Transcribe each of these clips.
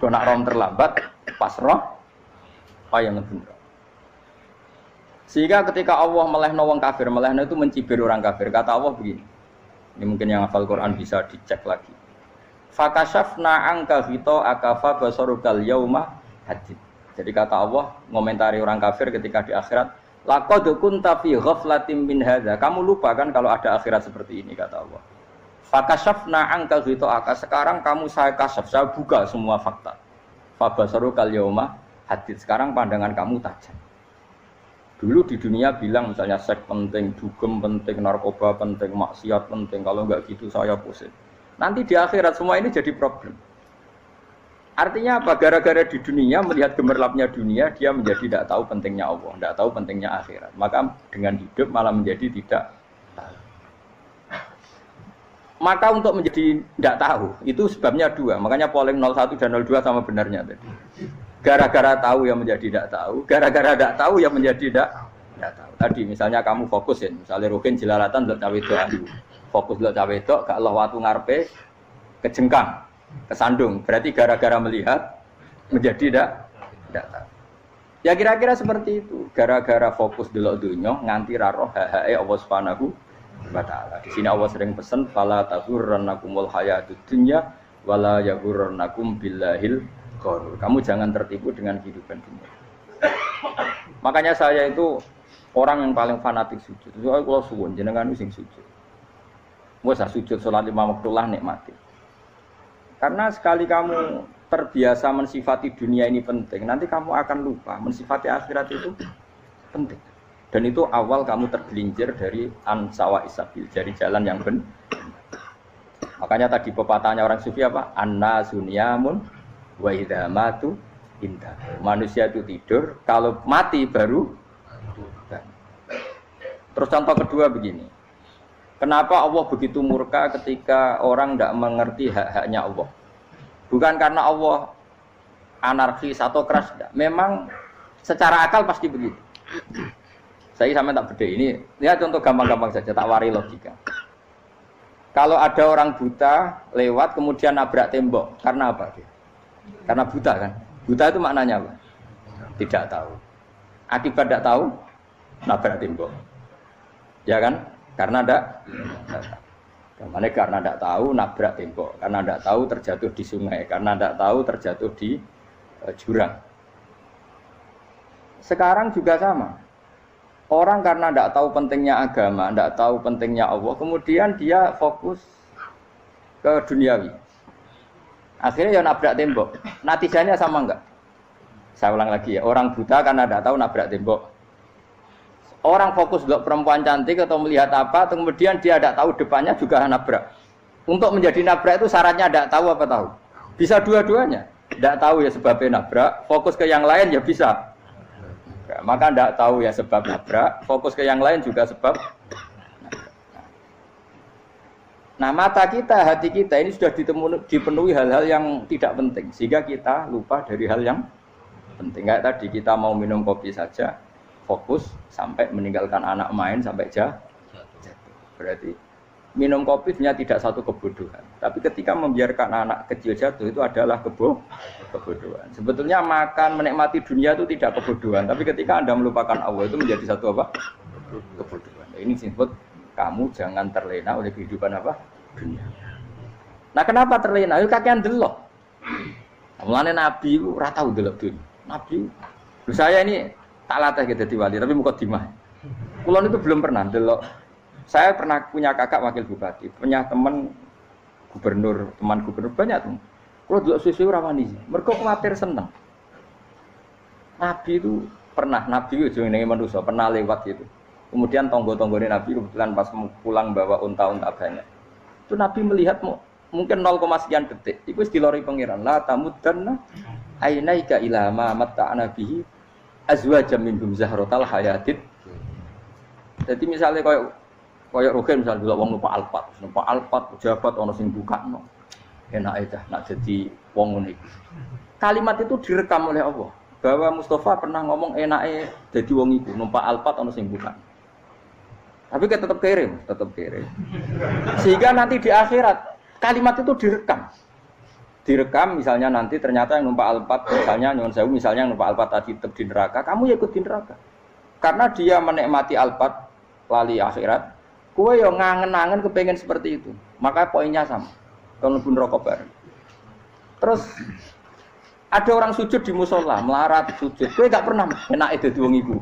Mergo nak rom terlambat pas roh kaya ngebener. Sehingga ketika Allah melehno wong kafir, melehno itu mencibir orang kafir. Kata Allah begini. Ini mungkin yang hafal Quran bisa dicek lagi. Fakashafna anka ghita'aka fa basarukal yauma hadid. Jadi kata Allah ngomentari orang kafir ketika di akhirat, laqad kunta fi ghaflatin min hadza. Kamu lupa kan kalau ada akhirat seperti ini kata Allah. Fakashafna anka ghita'aka. Sekarang kamu saya kasaf, saya buka semua fakta. Fa basarukal yauma hadid. Sekarang pandangan kamu tajam. Dulu di dunia bilang misalnya seks penting, dugem penting, narkoba penting, maksiat penting. Kalau enggak gitu saya pusing. Nanti di akhirat semua ini jadi problem. Artinya apa? Gara-gara di dunia melihat gemerlapnya dunia, dia menjadi tidak tahu pentingnya Allah, tidak tahu pentingnya akhirat. Maka dengan hidup malah menjadi tidak tahu. Maka untuk menjadi tidak tahu, itu sebabnya dua. Makanya polling 01 dan 02 sama benarnya tadi. Gara-gara tahu yang menjadi tidak tahu, gara-gara tidak tahu yang menjadi tidak tahu. Tadi misalnya kamu fokusin, misalnya Rukin jelalatan untuk cawe itu, fokus untuk cawe itu, gak Allah waktu ngarepe kejengkang, kesandung. Berarti gara-gara melihat menjadi tidak tahu. Ya kira-kira seperti itu. Gara-gara fokus delok dunya nganti ra roh hae Allah Subhanahu wa taala. Di sini Allah sering pesan fala taghurrannakumul hayatud dunya wala yaghurrannakum billahil ghurur. Kamu jangan tertipu dengan kehidupan dunia. Makanya saya itu orang yang paling fanatik sujud. Soale kula suwun jenengan sing sujud. Wes sujud salat 5 waktu lah nikmati. Karena sekali kamu terbiasa mensifati dunia ini penting, nanti kamu akan lupa mensifati akhirat itu penting. Dan itu awal kamu tergelincir dari ansawa isabil, dari jalan yang benar. Makanya tadi pepatahnya orang sufi apa? An-nasu niyamun wa idza matu indah. Manusia itu tidur, kalau mati baru tidur. Terus contoh kedua begini. Kenapa Allah begitu murka ketika orang tidak mengerti hak-haknya Allah? Bukan karena Allah anarkis atau keras, tidak. Memang secara akal pasti begitu. Saya sampai tak beda ini. Ya contoh gampang-gampang saja, tak wari logika. Kalau ada orang buta lewat kemudian nabrak tembok, karena apa dia? Karena buta kan? Buta itu maknanya apa? Tidak tahu. Akibat tidak tahu, nabrak tembok. Ya kan? Karena tidak karena tidak tahu nabrak tembok, karena tidak tahu terjatuh di sungai, karena tidak tahu terjatuh di jurang. Sekarang juga sama. Orang karena tidak tahu pentingnya agama, tidak tahu pentingnya Allah, kemudian dia fokus ke duniawi. Akhirnya ya nabrak tembok. Natijanya sama enggak? Saya ulang lagi ya, orang buta karena tidak tahu nabrak tembok. Orang fokus untuk perempuan cantik atau melihat apa, kemudian dia tidak tahu depannya juga nabrak. Untuk menjadi nabrak itu syaratnya tidak tahu apa tahu? Bisa dua-duanya. Tidak tahu ya sebabnya nabrak, fokus ke yang lain ya bisa. Maka tidak tahu ya sebab nabrak, fokus ke yang lain juga sebab nabrak. Nah mata kita, hati kita ini sudah dipenuhi hal-hal yang tidak penting, sehingga kita lupa dari hal yang penting. Kayak tadi kita mau minum kopi saja, fokus sampai meninggalkan anak main sampai jatuh. Berarti minum kopi sebenarnya tidak satu kebodohan. Tapi ketika membiarkan anak kecil jatuh itu adalah kebodohan. Sebetulnya makan menikmati dunia itu tidak kebodohan. Tapi ketika Anda melupakan Allah itu menjadi satu apa? Kebodohan. Ini disebut kamu jangan terlena oleh kehidupan apa? Dunia. Nah kenapa terlena? Itu kakean delok. Mulane Nabi itu ora tau delok dunia. Nabi, saya ini tak latih gitu di wali, tapi mukadimah. Kulon itu belum pernah delok. Saya pernah punya kakak wakil bupati, punya teman gubernur banyak tuh. Kalau delok susu rawani, mereka khawatir seneng. Nabi itu pernah, Nabi itu jenenge manusia, pernah lewat gitu. Kemudian tonggo-tonggone Nabi kebetulan pas pulang bawa unta-unta banyak. Itu Nabi melihat mungkin 0, sekian detik. Itu dilori pengiran. La tamuddanna ainaika ila ma matta'na bihi azwajam minhum zahratal hayatid. Jadi misalnya koyo Rugen misalnya dulu wong numpak Alphard pejabat ana sing bukakno. Enak aja nak jadi wong ngene iki. Kalimat itu direkam oleh Allah bahwa Mustafa pernah ngomong enake dadi wong iku numpak Alphard ana sing bukak. Tapi kan tetap kirim. Sehingga nanti di akhirat kalimat itu direkam. direkam misalnya nanti ternyata yang numpak Alphard misalnya nyuwun sewu misalnya yang numpak Alphard tadi tetap di neraka, kamu ya ikut di neraka. Karena dia menikmati Alphard lali akhirat, kowe yo ngangen-angen kepengen seperti itu. Maka poinnya sama. Kalau mlebu neraka bareng. Terus ada orang sujud di musola, melarat sujud. Kowe gak pernah enake dadi wong iku.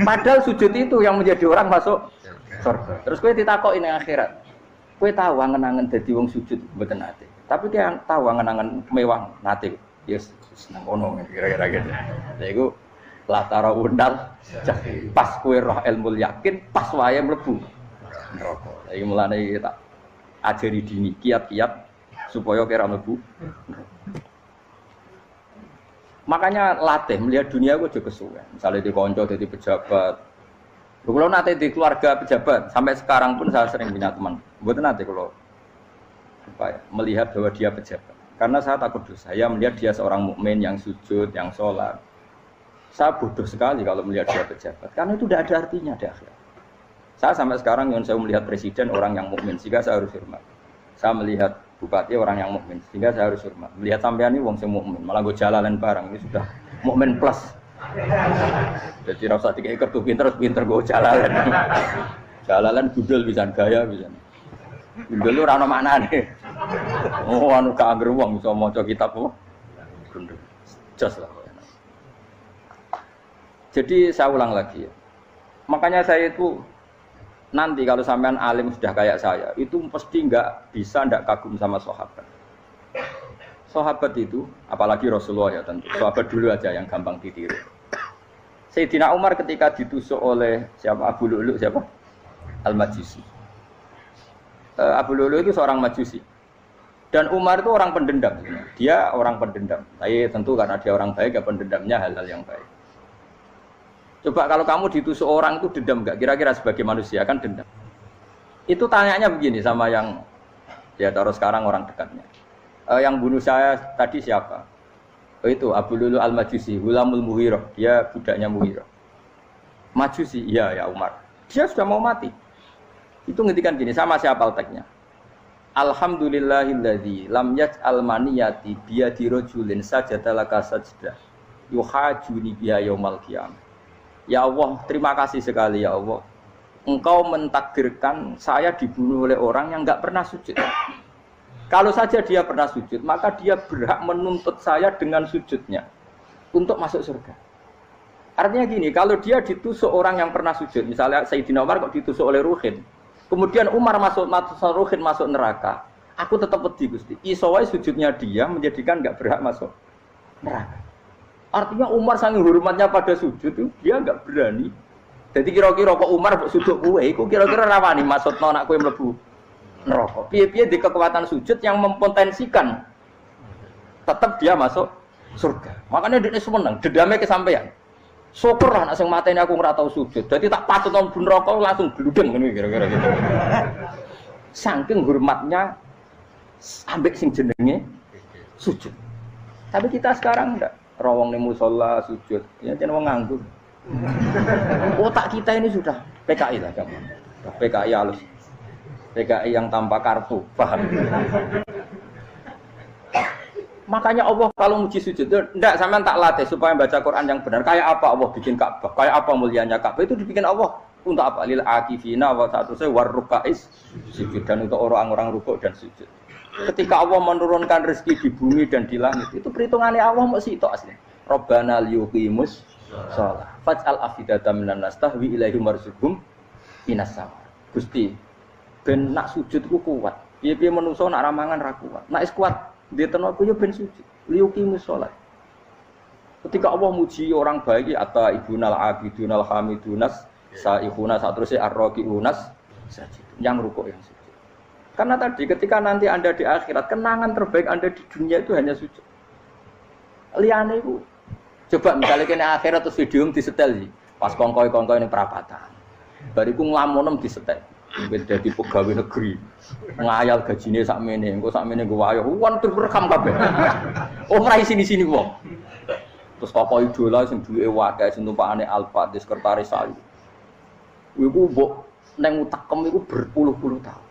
Padahal sujud itu yang menjadi orang masuk surga. Terus kowe ditakoki ning akhirat. Kowe tahu angen-angen dadi wong sujud mboten nate. Tapi dia tahu angen-angen mewah nate. Yes, seneng ngono kira-kira gitu. Lha iku latara undal pas kowe roh ilmu yakin pas wae mlebu neraka. Lha iki mulane tak ajari dini kiat-kiat supaya kira mlebu. Makanya latih melihat dunia gue juga kesuwen. Misalnya di konco, di pejabat. Kalau nanti di keluarga pejabat, sampai sekarang pun saya sering punya teman. Buat nanti kalau melihat bahwa dia pejabat. Karena saya takut dosa. Saya melihat dia seorang mukmin yang sujud, yang sholat. Saya bodoh sekali kalau melihat dia pejabat. Karena itu tidak ada artinya di akhirat. Saya sampai sekarang yang saya melihat presiden orang yang mukmin, sehingga saya harus hormat. Saya melihat bupati orang yang mukmin, sehingga saya harus hormat. Melihat sampean ini wong sing mukmin, malah gue jalalan barang ini sudah mukmin plus. Jadi rasa tiga kartu pinter gue jalalan. Jalalan gudel bisa gaya bisa. Gudel lu rano mana nih? Oh anu gak angger wong bisa maca kitab apa? Gundul. Jos lah. Jadi saya ulang lagi ya. Makanya saya itu nanti kalau sampean alim sudah kayak saya, itu pasti nggak kagum sama sahabat. Sahabat itu, apalagi Rasulullah ya tentu. Sahabat dulu aja yang gampang ditiru. Sayyidina Umar ketika ditusuk oleh siapa Abu Lu'lu siapa? Al-Majusi. Abu Lu'lu itu seorang Majusi. Dan Umar itu orang pendendam. Dia orang pendendam. Tapi tentu karena dia orang baik, ya pendendamnya hal-hal yang baik. Coba kalau kamu ditusuk orang itu dendam enggak? Kira-kira sebagai manusia kan dendam. Itu tanyanya begini sama yang ya taruh sekarang orang dekatnya. Yang bunuh saya tadi siapa? Itu Abu Lu'lu Al-Majusi, Hulamul Mughirah. Dia budaknya Mughirah. Majusi, iya ya Umar. Dia sudah mau mati. Itu ngetikan gini, sama siapa teksnya? Alhamdulillahilladzi lam yaj'al maniyati biyadi rajulin sajadalaka sajdah yuhajuni biha yaumal qiyamah. Ya Allah, terima kasih sekali ya Allah. Engkau mentakdirkan saya dibunuh oleh orang yang enggak pernah sujud. Kalau saja dia pernah sujud, maka dia berhak menuntut saya dengan sujudnya untuk masuk surga. Artinya gini, kalau dia ditusuk orang yang pernah sujud, misalnya Sayyidina Umar kok ditusuk oleh Ruhin, kemudian Umar masuk Ruhin masuk neraka, aku tetap pedih Gusti. Isowai sujudnya dia menjadikan enggak berhak masuk neraka. Artinya Umar saking hormatnya pada sujud itu dia enggak berani. Jadi kira-kira kok Umar sujud kowe iku kira-kira rawani maksudno anak kowe mlebu neraka. Piye-piye di kekuatan sujud yang mempotensikan tetap dia masuk surga. Makanya dia seneng, dendamnya kesampaian. Syukur lah nek sing mateni aku ora tau sujud. Dadi tak patut nang neraka langsung gludeng ngene kira-kira gitu. Saking hormatnya ambek sing jenenge sujud. Tapi kita sekarang enggak. Rawong ning musala sujud, ya jeneng wong nganggur. Otak kita ini sudah PKI lah kamu. PKI halus. PKI yang tanpa kartu, paham? Makanya Allah kalau muji sujud, enggak sampean tak latih supaya baca Quran yang benar. Kayak apa Allah bikin Ka'bah? Kayak apa mulianya Ka'bah? Itu dibikin Allah untuk apa? Lil akifina wa ta'tusai warrukais sujud, dan untuk orang-orang rukuk dan sujud. Ketika Allah menurunkan rezeki di bumi dan di langit, itu perhitungannya Allah masih itu asli. Rabbana liyuqimus shalah faj'al afidatan minan nas tahwi ilaihim warzuqhum minas sama. Gusti, ben nak sujud ku kuat. Piye-piye menungso nak ramangan ra kuat. Nak is kuat diteno aku yo ben sujud. Liyuqimus shalah. Ketika Allah muji orang baik atau ibunal abidunal hamidunas saihuna satrusé arraqiunas sajid. Yang rukuk yang sujud. Karena tadi ketika nanti Anda di akhirat, kenangan terbaik Anda di dunia itu hanya sujud. Liane itu, coba misalnya kena akhirat terus video disetel sih, pas kongkoi ini perapatan, bariku ngelamunem disetel, beda di pegawai negeri, ngayal gajinya sakmene, engko sakmene gue wayo, wan terus rekam kabeh, oh rai sini wong, terus tokoh idola sing duwe wadah, sing tumpakane Alfa, di sekretaris saya, iku mbok neng utakem iku berpuluh-puluh tahun.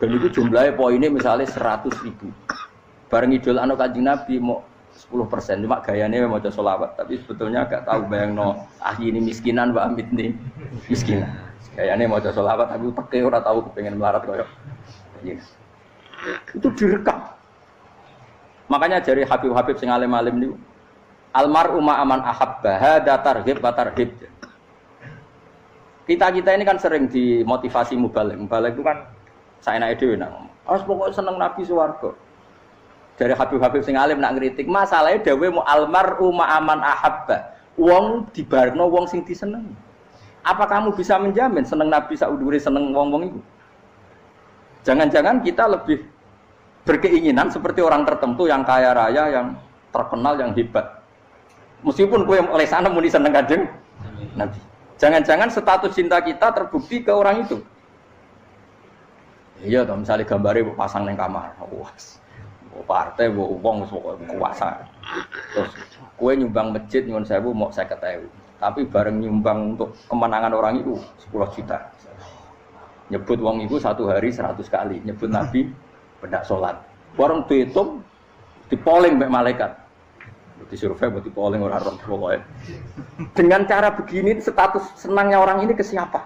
Dan itu jumlahnya poinnya misalnya 100.000. bareng idol anu Kanjeng Nabi mau 10%, cuma gayanya mau maca selawat, tapi sebetulnya gak tahu bayangno ini miskinan Mbak Amit nih miskinan. Gayanya mau maca selawat tapi teke ora tahu kepengen melarat koyo ini. Itu direkam. Makanya dari Habib-habib sing alim-alim niku almar'u ma'aman ahabba hada targhib wa tarhib. Kita ini kan sering dimotivasi mubaligh. Mubaligh itu kan saenake dhewe nang. Harus pokoknya seneng Nabi swarga. Dari Habib-habib sing alim nak ngritik, masalahnya dhewe mu almar'u ma'aman ahabba. Wong dibarno wong sing disenengi. Apa kamu bisa menjamin seneng Nabi saudure seneng wong-wong itu? Jangan-jangan kita lebih berkeinginan seperti orang tertentu yang kaya raya, yang terkenal, yang hebat. Meskipun kowe oleh sana muni seneng Kanjeng Nabi. Jangan-jangan status cinta kita terbukti ke orang itu. Iya, toh misalnya gambarnya pasang neng kamar, wah, partai, wong kuasa. Terus kue nyumbang masjid nyuwun sewu mau 50.000, tapi bareng nyumbang untuk kemenangan orang itu 10 juta. Nyebut wong itu satu hari 100 kali, nyebut Nabi bedak sholat. Bareng dihitung, dipoling mbek malaikat. Disurvei buat dipoling orang pokoknya. Dengan cara begini status senangnya orang ini ke siapa?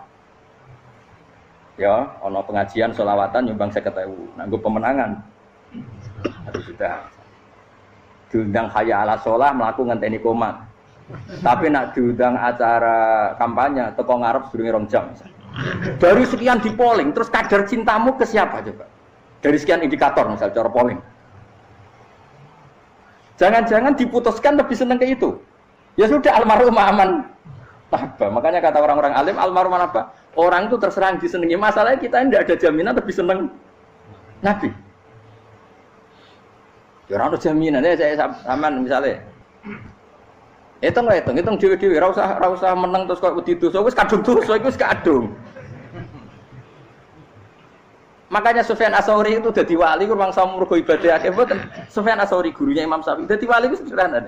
Ya, ono pengajian sholawatan nyumbang 50.000, nanggo pemenangan. Harus sudah. Diundang hayya ala sholah melakukan ngenteni komat. Tapi nak diundang acara kampanye teko ngarep sedurunge 2 jam. Dari sekian di polling, terus kadar cintamu ke siapa coba? Dari sekian indikator misal cara polling. Jangan-jangan diputuskan lebih senang ke itu. Ya sudah almarhum aman. Apa? Makanya kata orang-orang alim almarhum apa? Orang itu terserah disenangi. Masalahnya kita tidak ada jaminan lebih senang Nabi. Ya orang ada jaminan. Saya aman misalnya. Hitung dewi-dewi. Rasa menang terus kok wedi dosa. Wis kadung dosa iku wis kadung. Makanya Sufyan Ats-Tsauri itu dadi wali ku mangsa mergo ibadah akeh mboten. Sufyan Ats-Tsauri gurunya Imam Syafi'i dadi wali ku sederhana.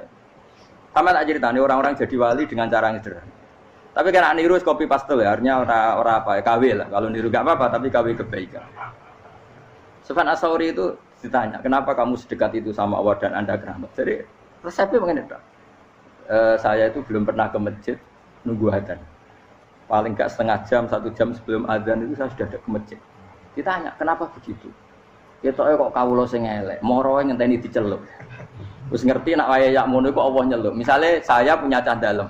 Sama tak ceritane orang-orang jadi wali dengan cara yang sederhana. Tapi kan niru copy paste ya, artinya ora apa ya KW lah. Kalau niru enggak apa-apa tapi KW kebaikan. Sufyan Ats-Tsauri itu ditanya, "Kenapa kamu sedekat itu sama Allah dan Anda keramat?" Jadi resepnya begini, Pak. Saya itu belum pernah ke masjid nunggu adzan. Paling enggak setengah jam, 1 jam sebelum adzan itu saya sudah ada ke masjid. Ditanya, kenapa begitu? Ketoke kok kawula sing elek, moroe ngenteni diceluk. Wis ngerti nek waya yak mono kok Allah nyeluk. Misale saya punya cah dalem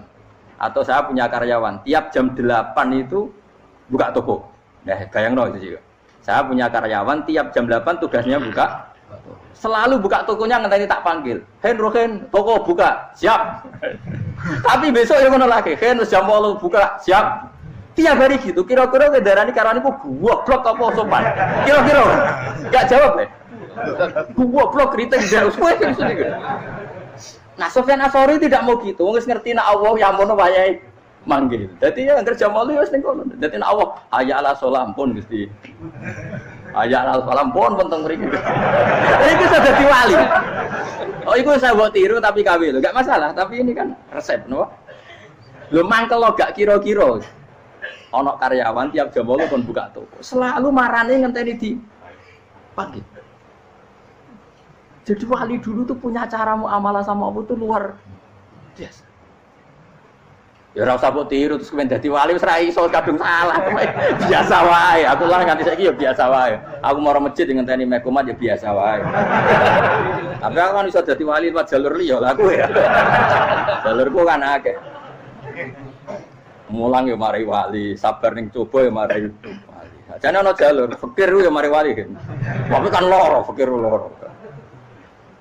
atau saya punya karyawan, tiap jam 8 itu buka toko. Nah, bayangno itu juga. Saya punya karyawan tiap jam 8 tugasnya buka. Selalu buka tokonya ngenteni tak panggil. "Hen, Rohen, toko buka." "Siap." Tapi besok ya ngono lagi. "Hen, jam 8 buka." "Siap." Tiap hari gitu, kira-kira kendaraan karena itu goblok apa sopan? Kira-kira enggak jawab deh. Goblok kritik jauh semua gitu. Nah, Sufyan Ats-Tsauri tidak mau gitu. Wong wis ngerti nek Allah ya mono wayahe manggil. Dadi ya anggere jam 8 wis ning kono. Dadi nek Allah hayya ala sholam pun Gusti. Hayya ala sholam pun teng mriki. Iki sudah dadi wali. Oh, iku saya buat tiru tapi KW lho. Enggak masalah, tapi ini kan resep, no. Lho mangkel lo gak kira-kira. Ono karyawan tiap jam 8 kon buka toko. Selalu marane ngenteni di pagi. Jadi wali dulu tuh punya cara muamalah sama Allah tuh luar biasa. Ya ora usah mbok tiru terus kemen dadi wali wis ra iso kadung salah. Biasa wae. Aku lah nganti saiki ya biasa wae. Aku mau masjid ngenteni mekomat ya biasa wae. Tapi aku kan iso dadi wali lewat jalur liya lah aku ya. Jalurku kan akeh. Mulang ya mari wali, sabar ning coba ya mari wali. Jane ana jalur fikir ya mari wali. Tapi kan loro, fikir loro.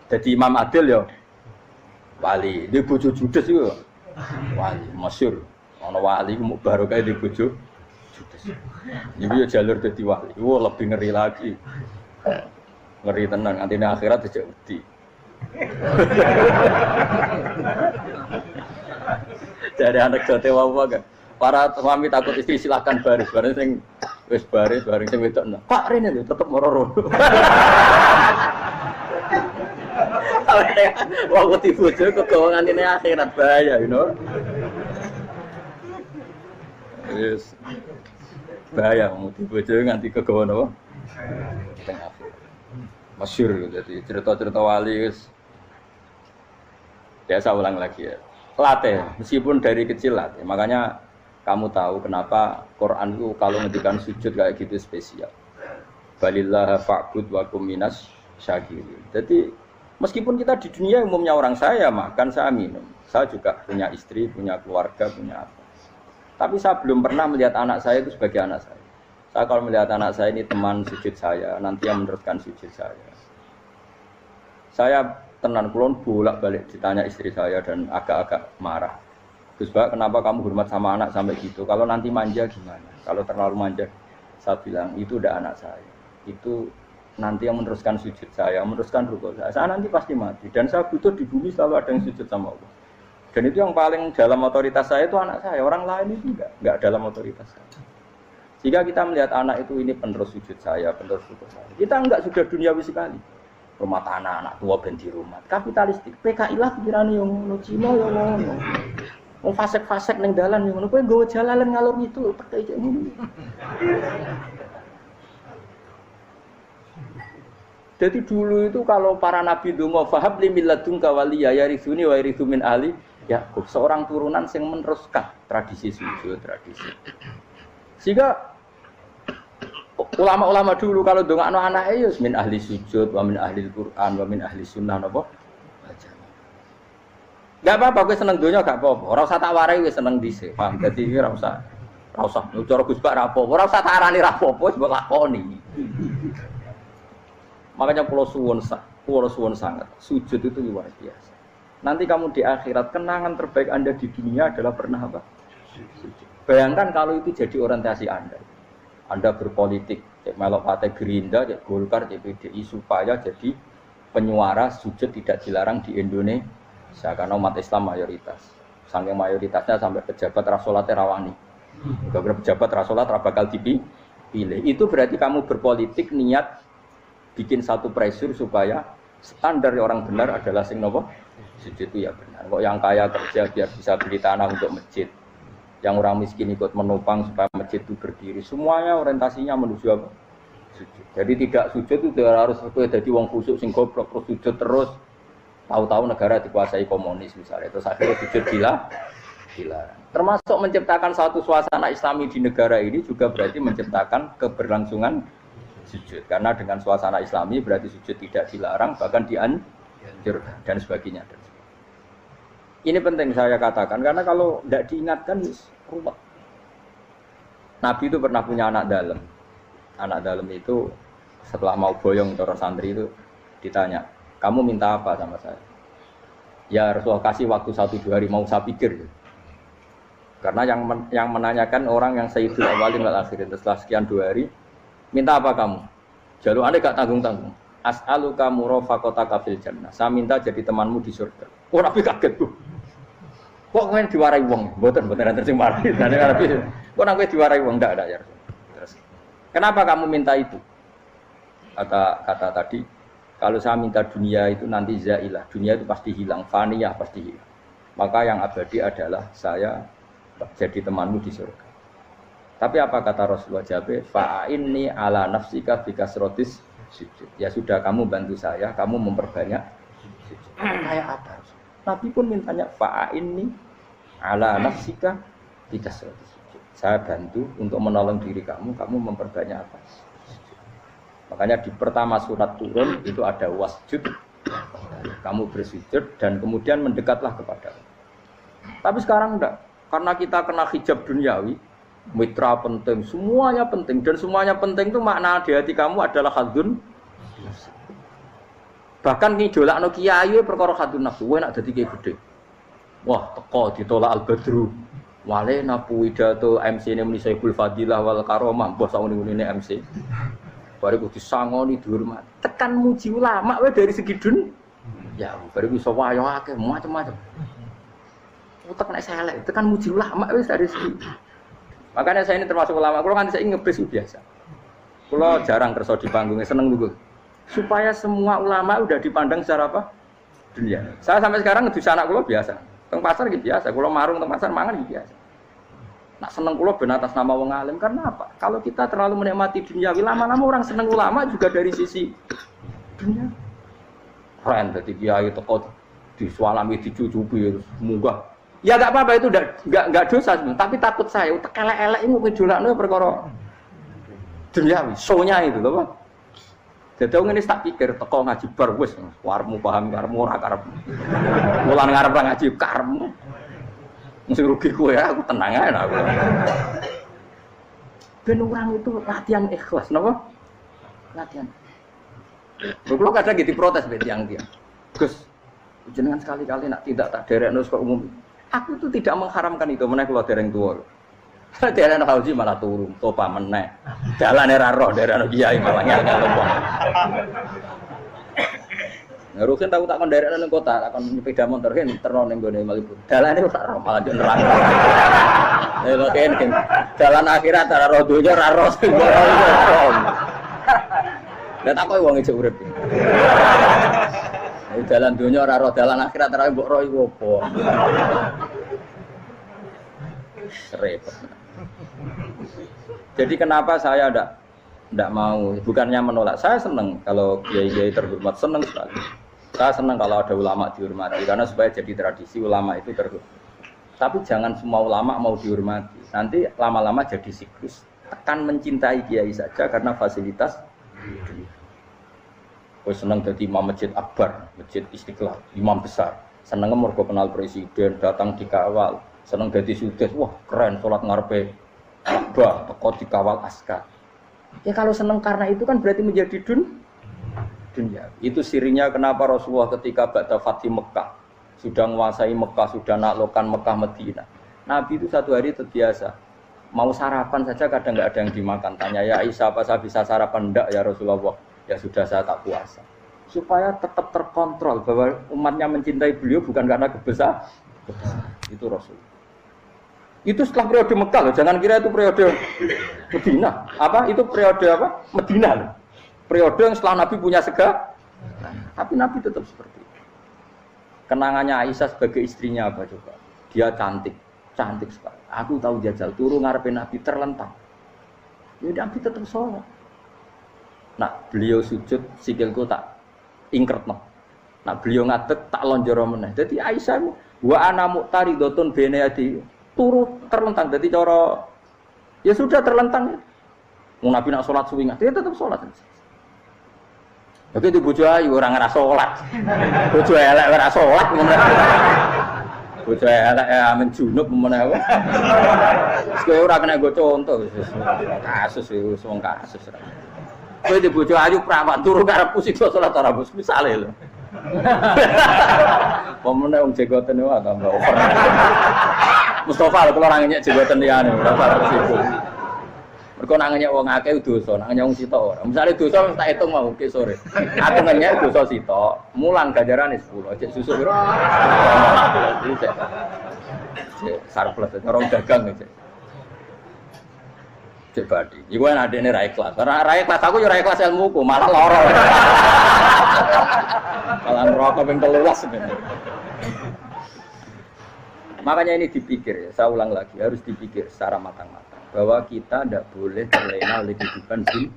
Jadi Imam Adil ya wali, di bojo judes iku wali, masyhur. Ana wali ku barokah di bojo judes. Iki ya jalur dadi wali. Wah, lebih ngeri lagi. Ngeri tenan, antine akhirat dijak wedi. Jadi anak jote wae kan. Para suami takut istri silakan baris, bareng sing wis baris, bareng sing wedok. Pak rene lho tetep moro-moro. Waktu bojo kegawangan ini akhirat bahaya, you know. Yes. Bahaya mau bojo nganti kegawan apa? Teng akhirat. Masyhur jadi cerita-cerita wali wis. Ya saya ulang lagi ya. Latih, meskipun dari kecil latih. Makanya kamu tahu kenapa Quran itu kalau ngendikan sujud kayak gitu spesial. Balillah fa'bud wa kum minas syakirin. Jadi meskipun kita di dunia umumnya orang saya makan, saya minum. Saya juga punya istri, punya keluarga, punya apa. Tapi saya belum pernah melihat anak saya itu sebagai anak saya. Saya kalau melihat anak saya ini teman sujud saya, nanti yang meneruskan sujud saya. Saya tenan kulon bolak-balik ditanya istri saya dan agak-agak marah. Gus Pak, kenapa kamu hormat sama anak sampai gitu? Kalau nanti manja gimana? Kalau terlalu manja, saya bilang itu udah anak saya. Itu nanti yang meneruskan sujud saya, meneruskan rukuk saya. Saya nanti pasti mati dan saya butuh di bumi selalu ada yang sujud sama Allah. Dan itu yang paling dalam otoritas saya itu anak saya. Orang lain itu enggak dalam otoritas saya. Jika kita melihat anak itu ini penerus sujud saya, penerus rukuk saya. Kita enggak sudah duniawi sekali. Rumah tanah, anak tua ben di rumah. Kapitalistik. PKI lah pikiran yang ngono, Cina ya ngono. Wong fasek-fasek ning dalan yang ngono, kowe nggawa jalalan ngalor itu pakai cek ngono. Jadi dulu itu kalau para nabi donga fahab li milladunka waliya yarithuni wa yarithu min ahli Yakub, seorang turunan yang meneruskan tradisi sujud, tradisi. Sehingga ulama-ulama dulu kalau dongakno anake ya min ahli sujud, wa min ahli Quran, wa min ahli sunnah napa? Enggak apa-apa kowe seneng donya gak apa-apa. Ora usah tak warai wis seneng dhisik. Paham? Dadi iki ora usah. Cara Gus Bak ra apa-apa. Ora usah tak arani ra apa-apa wis mbok lakoni. Makanya pulau suwun sangat. Sujud itu luar biasa. Nanti kamu di akhirat kenangan terbaik Anda di dunia adalah pernah apa? Sujud. Bayangkan kalau itu jadi orientasi Anda. Anda berpolitik, cek melok partai Gerindra, cek Golkar, cek PDI supaya jadi penyuara sujud tidak dilarang di Indonesia karena umat Islam mayoritas. Saking mayoritasnya sampai pejabat rasolatnya rawani. Gara-gara pejabat rasolat bakal dipilih. Itu berarti kamu berpolitik niat bikin satu pressure supaya standar orang benar adalah sing nopo sujud itu ya benar. Kok yang kaya kerja biar bisa beli tanah untuk masjid. Yang orang miskin ikut menopang supaya masjid itu berdiri. Semuanya orientasinya menuju apa? Sujud. Jadi tidak sujud itu harus jadi wong khusuk sing goblok terus sujud terus. Tahu-tahu negara dikuasai komunis misalnya. Terus akhirnya sujud dilarang. Termasuk menciptakan satu suasana Islami di negara ini juga berarti menciptakan keberlangsungan sujud. Karena dengan suasana Islami berarti sujud tidak dilarang bahkan dianjurkan dan sebagainya. Ini penting saya katakan karena kalau tidak diingatkan ruwet. Nabi itu pernah punya anak dalam. Anak dalam itu setelah mau boyong cara santri itu ditanya, kamu minta apa sama saya? Ya Rasulullah kasih waktu 1-2 hari mau saya pikir. Karena yang menanyakan orang yang sayyidul awalin wal akhirin setelah sekian 2 hari, minta apa kamu? Jalur Anda gak tanggung-tanggung. As'aluka murafaqataka fil jannah. Saya minta jadi temanmu di surga. Oh Nabi kaget tuh. Kok kowe diwarai wong? Mboten terus sing mari. Dene Nabi. Kok nang kowe diwarai wong ndak ya. Terus. Kenapa kamu minta itu? Kata tadi, kalau saya minta dunia itu nanti zailah. Dunia itu pasti hilang, faniyah pasti hilang. Maka yang abadi adalah saya jadi temanmu di surga. Tapi apa kata Rasulullah Jabir? Fa'inni ala nafsika bikasrotis sujud. Ya sudah kamu bantu saya, kamu memperbanyak sujud. Kayak apa? Nabi pun mintanya fa'inni ala nafsika bikasrotis sujud. Saya bantu untuk menolong diri kamu memperbanyak apa? Sujud. Makanya di pertama surat turun itu ada wasjud. Kamu bersujud dan kemudian mendekatlah kepada Allah. Tapi sekarang enggak. Karena kita kena hijab duniawi, mitra penting, semuanya penting dan semuanya penting itu makna di hati kamu adalah hadun. Bahkan ngidolakno kiai perkara hadun nafsu, wae nak dadi kiai gede. Wah, teko ditolak al-badru. Wale napu widato MC-ne muni Saiful Fadilah wal Karomah, mbah sakune-ngene MC. Bare kudu disangoni dihormat. Tekan muji ulama wae dari segi dun. Ya, bare iso wayo akeh macam-macam. Utek nek selek, tekan muji ulama wis dari segi. Makanya saya ini termasuk ulama, kalau kan saya ngebis biasa. Kalau jarang kerso di panggungnya, seneng dulu. Supaya semua ulama udah dipandang secara apa? Dunia. Saya sampai sekarang ngedus anak kulo biasa. Teng pasar gitu biasa, kulo marung teng pasar mangan gitu biasa. Nak seneng kulo ben atas nama wong alim karena apa? Kalau kita terlalu menikmati dunia, lama-lama orang seneng ulama juga dari sisi dunia. Keren dadi kiai teko disualami dicucupi munggah. Ya enggak apa-apa itu enggak dosa, tapi takut saya elek-elek iku ngejolakno perkara duniawi, show-nya itu lho, Pak. Jadi ngene tak pikir teko ngaji bar wis warmu paham karepmu ora karepmu. Mulan ngarep ngaji karepmu. Mesti rugi kowe ya, aku tenang ae aku. Ben orang itu latihan ikhlas, napa? Latihan. Kalau kadang gitu protes be tiang-tiang. Gus, jenengan sekali-kali nak tidak tak derekno kok umum. Aku itu tidak mengharamkan itu, meneh kula dereng tuwa. Dereng haji malah turun, topa meneh. Dalane ra roh dereng kiai malah ngel-ngel wong. Ngerusin tahu tak kon derekno ning kota, tak kon sepeda motor kan terno ning gone Malibu. Dalane ora roh malah yo neraka. Lha kene jalan akhirat ora roh donya ora roh. Lah tak kowe wong ijek urip. Jalan donya ora roh, dalan akhirat ora mbok roh iku apa? Repot. Jadi kenapa saya tidak mau, bukannya menolak, saya senang kalau kiai-kiai terhormat, senang sekali. Saya senang kalau ada ulama dihormati, karena supaya jadi tradisi ulama itu terhormat. Tapi jangan semua ulama mau dihormati, nanti lama-lama jadi siklus. Tekan mencintai kiai saja karena fasilitas. Oh senang jadi imam masjid akbar, masjid Istiqlal, imam besar. Senang mergo kenal presiden, datang dikawal. Senang jadi sudes, wah keren, sholat ngarepe Ka'bah, teko dikawal askar. Ya kalau senang karena itu kan berarti menjadi dunia. Itu sirinya kenapa Rasulullah ketika ba'da Fathi Mekah sudah menguasai Mekah, sudah naklukkan Mekah Madinah. Nabi itu satu hari terbiasa mau sarapan saja kadang nggak ada yang dimakan. Tanya ya Aisyah, apa saya bisa sarapan? Enggak ya Rasulullah. Ya sudah saya tak puasa. Supaya tetap terkontrol bahwa umatnya mencintai beliau bukan karena kebesaran. Itu Rasul. Itu setelah periode Mekah loh, jangan kira itu periode Medina. Apa? Itu periode apa? Medina loh. Periode yang setelah Nabi punya segala. Tapi Nabi tetap seperti itu. Kenangannya Aisyah sebagai istrinya apa coba? Dia cantik, cantik sekali. Aku tahu jajal turu ngarepin Nabi terlentang. Ya Nabi tetap sholat. Nah, beliau sujud sikilku tak ingkretno. Nah, beliau ngadeg tak lonjoro meneh. Jadi Aisyah wa ana muqtaridotun bene adi turu terlentang. Jadi cara ya sudah terlentang. Wong Nabi nak salat suwi dia tetap salat. Begitu bojo ayu ora ngerasa salat. Bojo elek ora salat meneh. Bojo elek amen junub meneh. Wis kowe ora kena go contoh kasus wis wong kasus. Kowe di bojo ayu prawan turu karepku siksa salat ora bos misale lho. Pemene wong jegoten wae tambah over. Mustafa kalau orang nyek jabatan liyane ora usah sibuk. Mergo nak nyek wong akeh dosa, nak nyek wong sitok ora. Misale dosa tak hitung mau ke sore. Aku nyek dosa sitok, mulang ganjarane 10. Cek susuk piro? Cek surplus orang dagang cek. Cek badi. Iku ana adene ra ikhlas. Ora ikhlas aku ya ora ikhlas ilmuku, malah lara. Malah ngerokok ping 13 sebenarnya. Makanya ini dipikir ya, saya ulang lagi, harus dipikir secara matang-matang bahwa kita tidak boleh terlena oleh kehidupan dunia.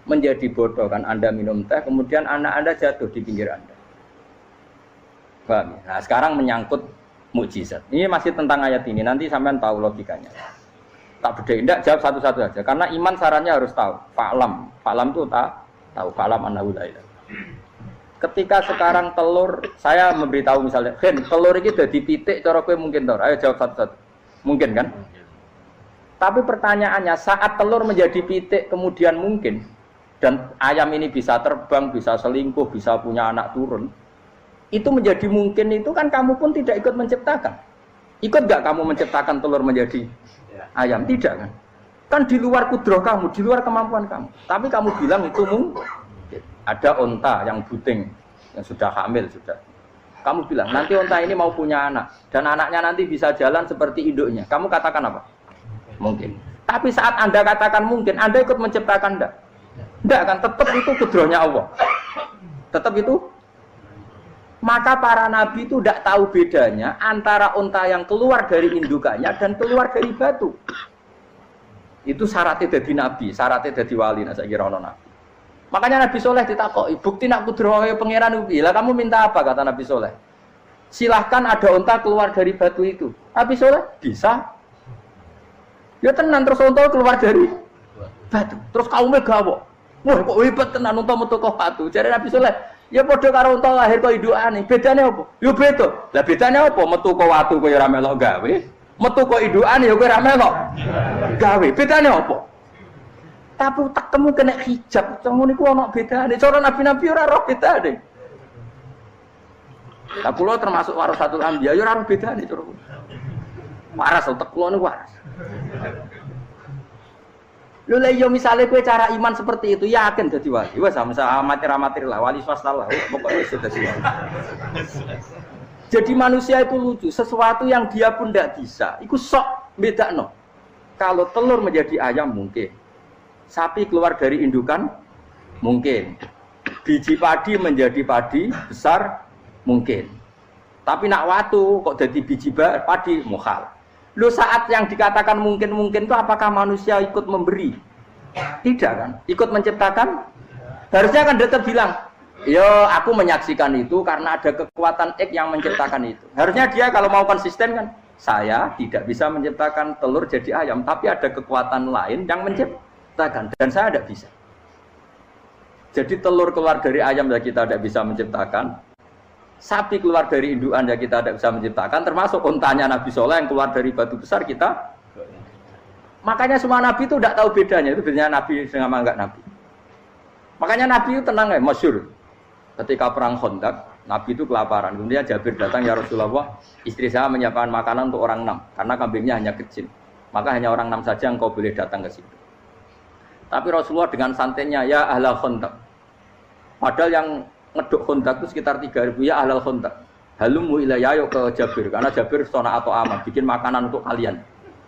Menjadi bodoh kan Anda minum teh, kemudian anak Anda jatuh di pinggir Anda. Paham? Nah sekarang menyangkut mukjizat. Ini masih tentang ayat ini, nanti sampean tahu logikanya. Tak beda, tidak jawab satu-satu saja. Karena iman sarannya harus tahu. Fa'lam, fa'lam itu tak tahu. Fa'lam annahu la ilaha. Ketika sekarang telur, saya memberitahu misalnya, Hen, telur ini udah dipitik, cara kowe mungkin tau. Ayo jawab satu-satu. Mungkin kan? Tapi pertanyaannya, saat telur menjadi pitik kemudian mungkin, dan ayam ini bisa terbang, bisa selingkuh, bisa punya anak turun, itu menjadi mungkin itu kan kamu pun tidak ikut menciptakan. Ikut gak kamu menciptakan telur menjadi ayam? Tidak kan? Kan di luar kudroh kamu, di luar kemampuan kamu. Tapi kamu bilang itu mungkin. Ada onta yang buting, yang sudah hamil sudah. Kamu bilang, nanti onta ini mau punya anak. Dan anaknya nanti bisa jalan seperti induknya. Kamu katakan apa? Mungkin. Tapi saat Anda katakan mungkin, Anda ikut menciptakan enggak? Enggak kan? Tetap itu kudrohnya Allah. Tetap itu. Maka para nabi itu tidak tahu bedanya antara onta yang keluar dari indukannya dan keluar dari batu. Itu syaratnya jadi nabi, syaratnya jadi wali. Nah, saya kira ono nabi. Makanya Nabi Soleh ditakoki, bukti nak kudrohe pangeran ubi. Lah kamu minta apa kata Nabi Soleh? Silahkan ada unta keluar dari batu itu. Nabi Soleh bisa. Ya tenan terus unta keluar dari batu. Terus kaumnya gawok. Wah kok hebat tenan unta metu kok batu. Jare Nabi Soleh, ya padha karo unta lahir kok indukane. Bedane apa? Ya beda. Lah bedane apa? Metu kok watu kok ya ora melok gawe. Metu kok indukane ya kowe ora melok gawe. Bedane apa? Tapi tak temu kena hijab. Ngono niku ana bedane. Cara nabi-nabi ora roh bedane. Lah kula termasuk warasatul anbiya ya ora bedane cara kula. Waras utek kula niku waras. Lho lha yo misale kowe cara iman seperti itu yakin dadi wali. Wes sama amatir lah wali swasta lah. Pokoke wis dadi wali. Jadi manusia itu lucu, sesuatu yang dia pun tidak bisa. Iku sok bedakno. Kalau telur menjadi ayam mungkin. Sapi keluar dari indukan mungkin. Biji padi menjadi padi besar mungkin. Tapi nak watu kok jadi biji padi mukhal. Lu saat yang dikatakan mungkin-mungkin itu apakah manusia ikut memberi? Tidak kan? Ikut menciptakan? Harusnya kan tetap bilang, yo aku menyaksikan itu karena ada kekuatan X yang menciptakan itu. Harusnya dia kalau mau konsisten kan, saya tidak bisa menciptakan telur jadi ayam, tapi ada kekuatan lain yang menciptakan dan saya tidak bisa. Jadi telur keluar dari ayam ya kita tidak bisa menciptakan. Sapi keluar dari indukan ya kita tidak bisa menciptakan, termasuk untanya Nabi Soleh yang keluar dari batu besar kita. Makanya semua Nabi itu tidak tahu bedanya, itu bedanya Nabi sama enggak Nabi. Makanya Nabi itu tenang ya, masyhur. Ketika perang Khandaq, Nabi itu kelaparan. Kemudian Jabir datang, ya Rasulullah, istri saya menyiapkan makanan untuk orang 6, karena kambingnya hanya kecil. Maka hanya orang 6 saja yang kau boleh datang ke situ. Tapi Rasulullah dengan santainya, ya ahlal Khandaq. Padahal yang ngeduk Khandaq itu sekitar 3.000 ya ahlal Khandaq. Halumu ilayya yuk ke Jabir karena Jabir sona atau aman bikin makanan untuk kalian.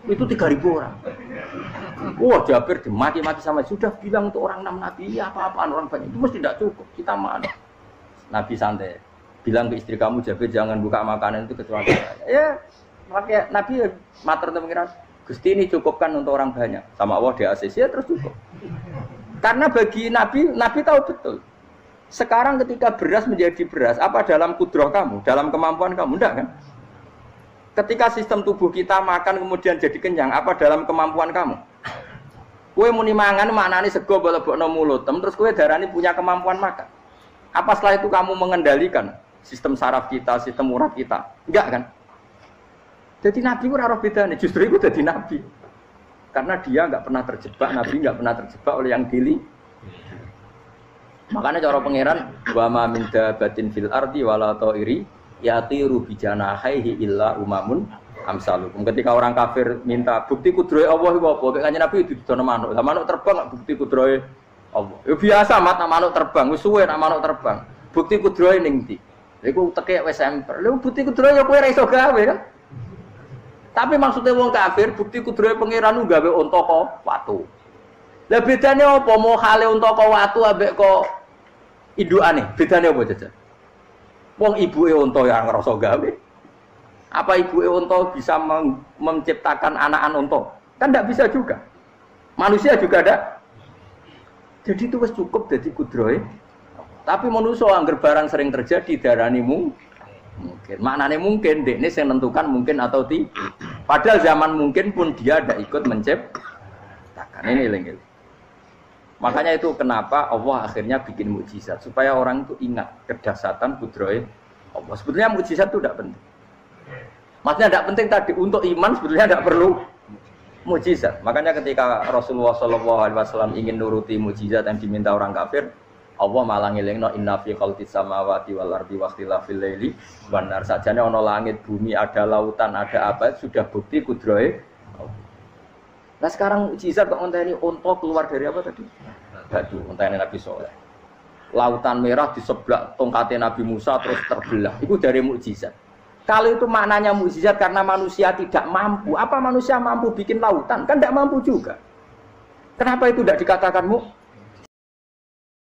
Itu 3.000 orang. Wah Jabir dimaki-maki sama sudah bilang untuk orang 6 Nabi ya apa-apaan orang banyak itu mesti tidak cukup kita mana. Nabi santai bilang ke istri kamu Jabir jangan buka makanan itu kecuali saya. Ya pakai Nabi matur pengiran Gusti ini cukupkan untuk orang banyak sama Allah di ACC ya terus cukup. Karena bagi Nabi tahu betul. Sekarang ketika beras menjadi beras, apa dalam kudrah kamu, dalam kemampuan kamu, enggak kan? Ketika sistem tubuh kita makan kemudian jadi kenyang, apa dalam kemampuan kamu? Kue muni mangan maknane sego balebokno mulut, terus kue darani punya kemampuan makan. Apa setelah itu kamu mengendalikan sistem saraf kita, sistem urat kita? Enggak kan? Jadi Nabi ora roh bedane, justru itu jadi Nabi. Karena dia enggak pernah terjebak, Nabi enggak pernah terjebak oleh yang dili. Makanya cara pangeran wa ma min dabatin fil ardi wala ta'iri yatiru bi janahihi illa umamun amsalukum. Ketika orang kafir minta bukti kudrohe Allah iku apa? Kanjeng Nabi didono manuk. Lah manuk terbang bukti kudrohe Allah. Ya biasa mat manuk terbang, wis suwe nek manuk terbang. Bukti kudrohe ning ndi? Lha iku tekek wis emper. Lha bukti kudrohe ya kowe ora iso gawe kan? Tapi maksudnya wong kafir bukti kudrohe pangeran gawe unta kok watu. Lah bedane apa mau hale unta kok watu ambek kok indukane? Bedane apa jajan? Wong ibuke unta yang ngrasa gawe. Apa ibuke unta bisa menciptakan anakan unta? Kan enggak bisa juga. Manusia juga ada. Jadi itu wis cukup dadi kudrohe. Tapi manusa angger barang sering terjadi darani mungkin. Maknane mungkin dekne sing nentukan mungkin atau tidak. Padahal zaman mungkin pun dia tidak ikut menciptakan. Ini lengkel. Makanya itu kenapa Allah akhirnya bikin mukjizat supaya orang itu ingat kedahsyatan kudrohe Allah. Sebetulnya mukjizat itu tidak penting. Maksudnya tidak penting tadi untuk iman sebetulnya tidak perlu mukjizat. Makanya ketika Rasulullah SAW ingin nuruti mukjizat yang diminta orang kafir, Allah malah ngelingno inna fi khalqis samawati wal ardi wakhtilafil laili wan nar. Sajane ana langit, bumi, ada lautan, ada apa sudah bukti kudrohe Allah. Nah sekarang mukjizat kok ngenteni unta keluar dari apa tadi? Batu, ngenteni Nabi Soleh. Lautan merah di sebelah tongkatnya Nabi Musa terus terbelah. Itu dari mukjizat. Kalau itu maknanya mukjizat karena manusia tidak mampu. Apa manusia mampu bikin lautan? Kan tidak mampu juga. Kenapa itu tidak dikatakan